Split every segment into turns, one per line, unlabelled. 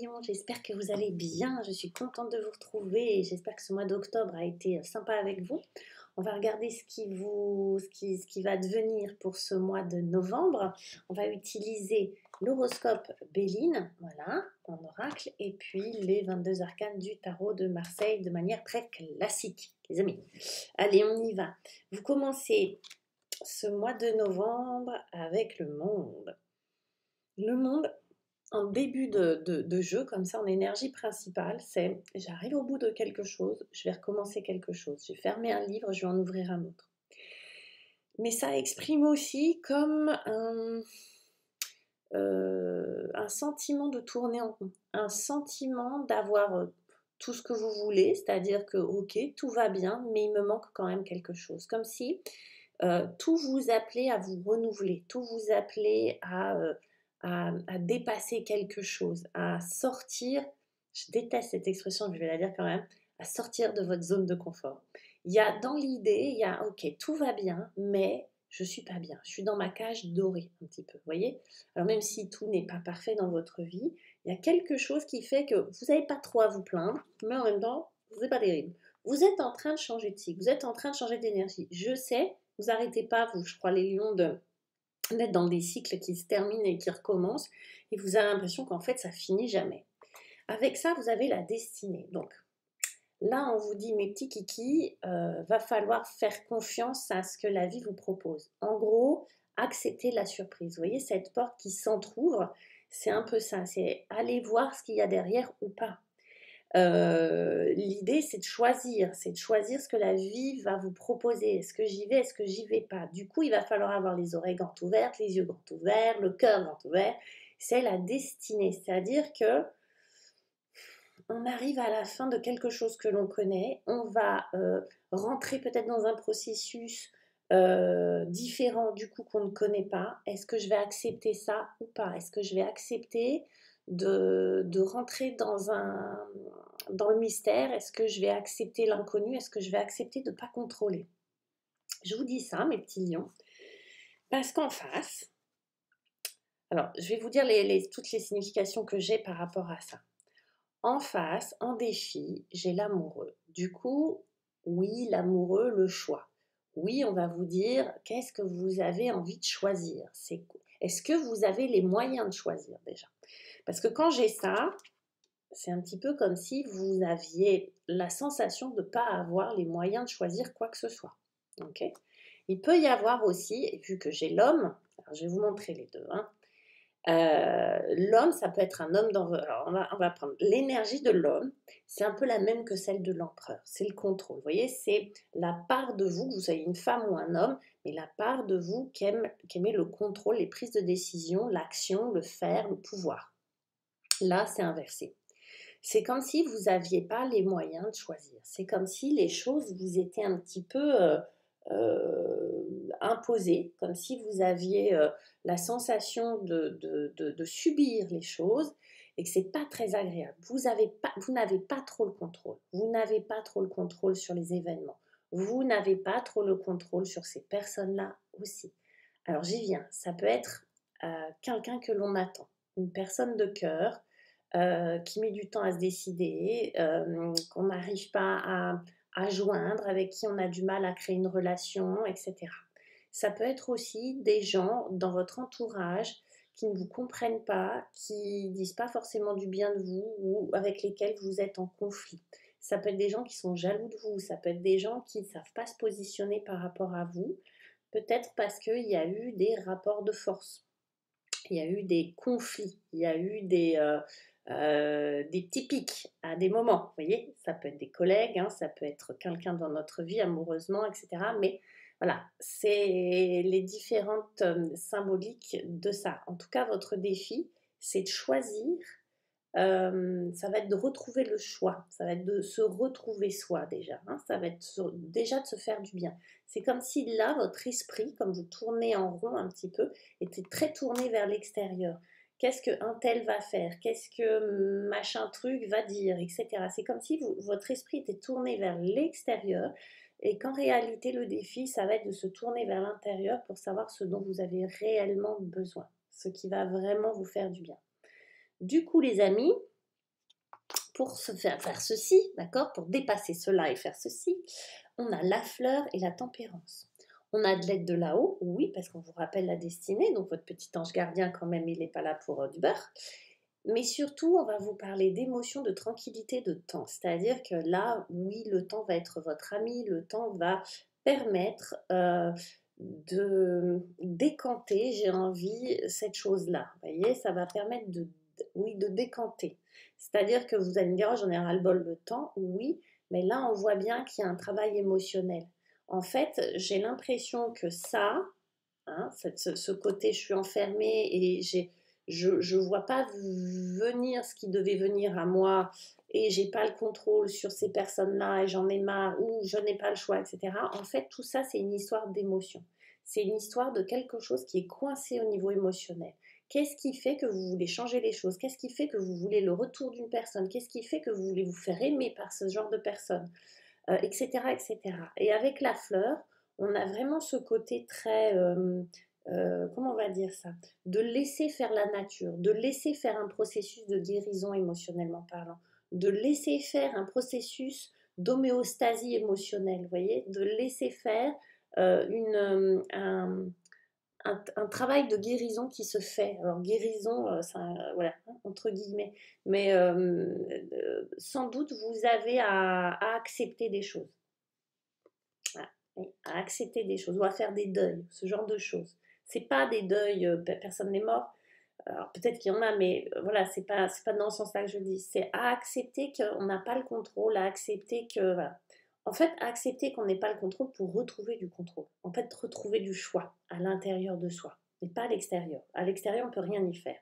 Papillons, j'espère que vous allez bien. Je suis contente de vous retrouver et j'espère que ce mois d'octobre a été sympa avec vous. On va regarder ce qui va devenir pour ce mois de novembre. On va utiliser l'horoscope Béline, voilà, en oracle, et puis les 22 arcanes du tarot de Marseille de manière très classique, les amis. Allez, on y va. Vous commencez ce mois de novembre avec le monde. Le monde, en début de jeu, comme ça, en énergie principale, c'est j'arrive au bout de quelque chose, je vais recommencer quelque chose. J'ai fermé un livre, je vais en ouvrir un autre. Mais ça exprime aussi comme un sentiment de tourner en rond, un sentiment d'avoir tout ce que vous voulez, c'est-à-dire que ok, tout va bien, mais il me manque quand même quelque chose. Comme si tout vous appelait à vous renouveler, tout vous appelait à dépasser quelque chose, à sortir, je déteste cette expression, je vais la dire quand même, à sortir de votre zone de confort. Il y a dans l'idée, il y a ok, tout va bien, mais je suis pas bien, je suis dans ma cage dorée un petit peu, vous voyez. Alors même si tout n'est pas parfait dans votre vie, il y a quelque chose qui fait que vous n'avez pas trop à vous plaindre, mais en même temps, c'est pas terrible. Vous êtes en train de changer de cycle, vous êtes en train de changer d'énergie. Je sais, vous arrêtez pas, vous, je crois, les lions, d'être dans des cycles qui se terminent et qui recommencent, et vous avez l'impression qu'en fait, ça finit jamais. Avec ça, vous avez la destinée. Donc là, on vous dit, mes petits kikis, va falloir faire confiance à ce que la vie vous propose. En gros, accepter la surprise. Vous voyez, cette porte qui s'entrouvre, c'est un peu ça, c'est aller voir ce qu'il y a derrière ou pas. L'idée, c'est de choisir ce que la vie va vous proposer. Est-ce que j'y vais, est-ce que j'y vais pas? Du coup, il va falloir avoir les oreilles grandes ouvertes, les yeux grands ouverts, le cœur grand ouvert. C'est la destinée, c'est-à-dire que on arrive à la fin de quelque chose que l'on connaît, on va rentrer peut-être dans un processus différent du coup qu'on ne connaît pas. Est-ce que je vais accepter ça ou pas? Est-ce que je vais accepter de rentrer dans le mystère? Est-ce que je vais accepter l'inconnu? Est-ce que je vais accepter de ne pas contrôler? Je vous dis ça, mes petits lions, parce qu'en face, alors je vais vous dire toutes les significations que j'ai par rapport à ça. En face, en défi, j'ai l'amoureux. Du coup, oui, l'amoureux, le choix. Oui, on va vous dire, qu'est-ce que vous avez envie de choisir? Est-ce que vous avez les moyens de choisir déjà? Parce que quand j'ai ça, c'est un petit peu comme si vous aviez la sensation de ne pas avoir les moyens de choisir quoi que ce soit. Ok. Il peut y avoir aussi, et vu que j'ai l'homme, alors je vais vous montrer les deux, hein. L'homme, ça peut être un homme dans... Alors on va prendre l'énergie de l'homme, c'est un peu la même que celle de l'empereur, c'est le contrôle. Vous voyez, c'est la part de vous, que vous soyez une femme ou un homme, mais la part de vous qui aimait le contrôle, les prises de décision, l'action, le faire, le pouvoir. Là, c'est inversé. C'est comme si vous n'aviez pas les moyens de choisir. C'est comme si les choses vous étaient un petit peu imposées, comme si vous aviez la sensation de subir les choses et que c'est pas très agréable. Vous n'avez pas trop le contrôle. Vous n'avez pas trop le contrôle sur les événements. Vous n'avez pas trop le contrôle sur ces personnes-là aussi. Alors j'y viens. Ça peut être quelqu'un que l'on attend, une personne de cœur, qui met du temps à se décider, qu'on n'arrive pas à joindre, avec qui on a du mal à créer une relation, etc. Ça peut être aussi des gens dans votre entourage qui ne vous comprennent pas, qui ne disent pas forcément du bien de vous ou avec lesquels vous êtes en conflit. Ça peut être des gens qui sont jaloux de vous, ça peut être des gens qui ne savent pas se positionner par rapport à vous, peut-être parce qu'il y a eu des rapports de force, il y a eu des conflits, il y a eu des petits pics à des moments, vous voyez, ça peut être des collègues, hein, ça peut être quelqu'un dans notre vie amoureusement, etc. Mais voilà, c'est les différentes symboliques de ça. En tout cas, votre défi, c'est de choisir, ça va être de retrouver le choix, ça va être de se retrouver soi déjà, hein, ça va être déjà de se faire du bien. C'est comme si là, votre esprit, comme vous tournez en rond un petit peu, était très tourné vers l'extérieur. Qu'est-ce qu'un tel va faire? Qu'est-ce que machin truc va dire, etc. C'est comme si votre esprit était tourné vers l'extérieur et qu'en réalité, le défi, ça va être de se tourner vers l'intérieur pour savoir ce dont vous avez réellement besoin, ce qui va vraiment vous faire du bien. Du coup, les amis, pour se faire ceci, d'accord, pour dépasser cela et faire ceci, on a la fleur et la tempérance. On a de l'aide de là-haut, oui, parce qu'on vous rappelle la destinée, donc votre petit ange gardien, quand même, il n'est pas là pour du beurre. Mais surtout, on va vous parler d'émotions, de tranquillité, de temps. C'est-à-dire que là, oui, le temps va être votre ami, le temps va permettre de décanter, j'ai envie, cette chose-là. Vous voyez, ça va permettre oui, de décanter. C'est-à-dire que vous allez me dire, oh, j'en ai ras-le-bol le temps, oui, mais là, on voit bien qu'il y a un travail émotionnel. En fait, j'ai l'impression que ça, hein, ce côté, je suis enfermée et je ne vois pas venir ce qui devait venir à moi et j'ai pas le contrôle sur ces personnes-là et j'en ai marre ou je n'ai pas le choix, etc. En fait, tout ça, c'est une histoire d'émotion. C'est une histoire de quelque chose qui est coincé au niveau émotionnel. Qu'est-ce qui fait que vous voulez changer les choses? Qu'est-ce qui fait que vous voulez le retour d'une personne? Qu'est-ce qui fait que vous voulez vous faire aimer par ce genre de personne? Etc., etc. Et avec la fleur, on a vraiment ce côté très, comment on va dire ça, de laisser faire la nature, de laisser faire un processus de guérison émotionnellement parlant, de laisser faire un processus d'homéostasie émotionnelle, vous voyez, de laisser faire un travail de guérison qui se fait. Alors guérison, voilà, entre guillemets, mais sans doute vous avez à accepter des choses. À accepter des choses ou à faire des deuils, ce genre de choses. C'est pas des deuils, personne n'est mort. Alors peut-être qu'il y en a, mais voilà, c'est pas dans ce sens-là que je dis. C'est à accepter qu'on n'a pas le contrôle, à accepter que voilà. En fait, à accepter qu'on n'ait pas le contrôle pour retrouver du contrôle. En fait, retrouver du choix à l'intérieur de soi, et pas à l'extérieur. À l'extérieur, on peut rien y faire.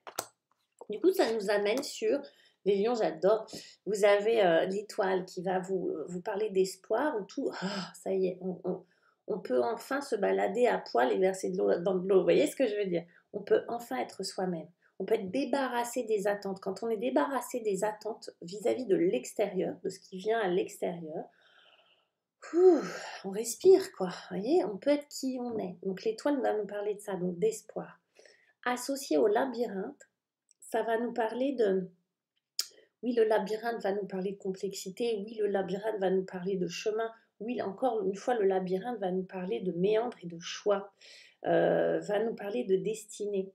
Du coup, ça nous amène sur les lions, j'adore. Vous avez l'étoile qui va vous parler d'espoir ou tout. Oh, ça y est, on peut enfin se balader à poil et verser de l'eau dans de l'eau. Vous voyez ce que je veux dire? On peut enfin être soi-même. On peut être débarrassé des attentes. Quand on est débarrassé des attentes vis-à-vis de l'extérieur, de ce qui vient à l'extérieur, on respire quoi. Vous voyez, on peut être qui on est. Donc l'étoile va nous parler de ça, donc d'espoir. Associé au labyrinthe, ça va nous parler de... Oui, le labyrinthe va nous parler de complexité. Oui, le labyrinthe va nous parler de chemin. Oui, encore une fois, le labyrinthe va nous parler de méandres et de choix. Va nous parler de destinée.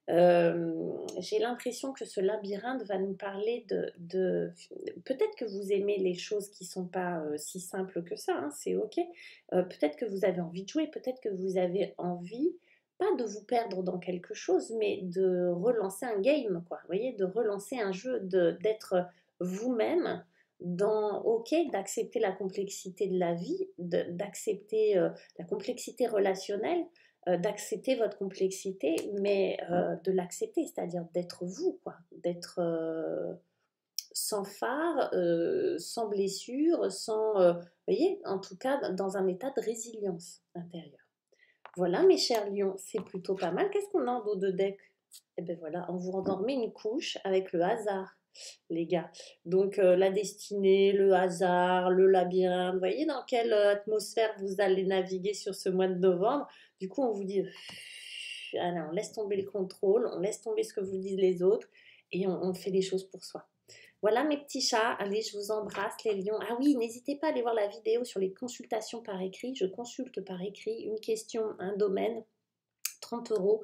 J'ai l'impression que ce labyrinthe va nous parler peut-être que vous aimez les choses qui ne sont pas si simples que ça, hein, c'est ok. Peut-être que vous avez envie de jouer, peut-être que vous avez envie, pas de vous perdre dans quelque chose, mais de relancer un game, quoi. Vous voyez, de relancer un jeu, d'être vous-même ok, d'accepter la complexité de la vie, d'accepter la complexité relationnelle, d'accepter votre complexité, mais de l'accepter, c'est-à-dire d'être vous, quoi, d'être sans phare, sans blessure, sans, vous voyez, en tout cas dans un état de résilience intérieure. Voilà mes chers lions, c'est plutôt pas mal. Qu'est-ce qu'on a en dos de deck? Eh bien voilà, on vous endormait une couche avec le hasard, les gars. Donc la destinée, le hasard, le labyrinthe, vous voyez dans quelle atmosphère vous allez naviguer sur ce mois de novembre. Du coup, on vous dit, allez, on laisse tomber le contrôle, on laisse tomber ce que vous disent les autres et on fait des choses pour soi. Voilà mes petits chats, allez, je vous embrasse les lions. Ah oui, n'hésitez pas à aller voir la vidéo sur les consultations par écrit. Je consulte par écrit une question, un domaine, 30 euros.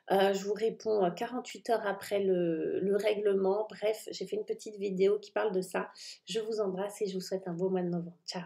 Je vous réponds 48 heures après le règlement. Bref, j'ai fait une petite vidéo qui parle de ça. Je vous embrasse et je vous souhaite un beau mois de novembre. Ciao.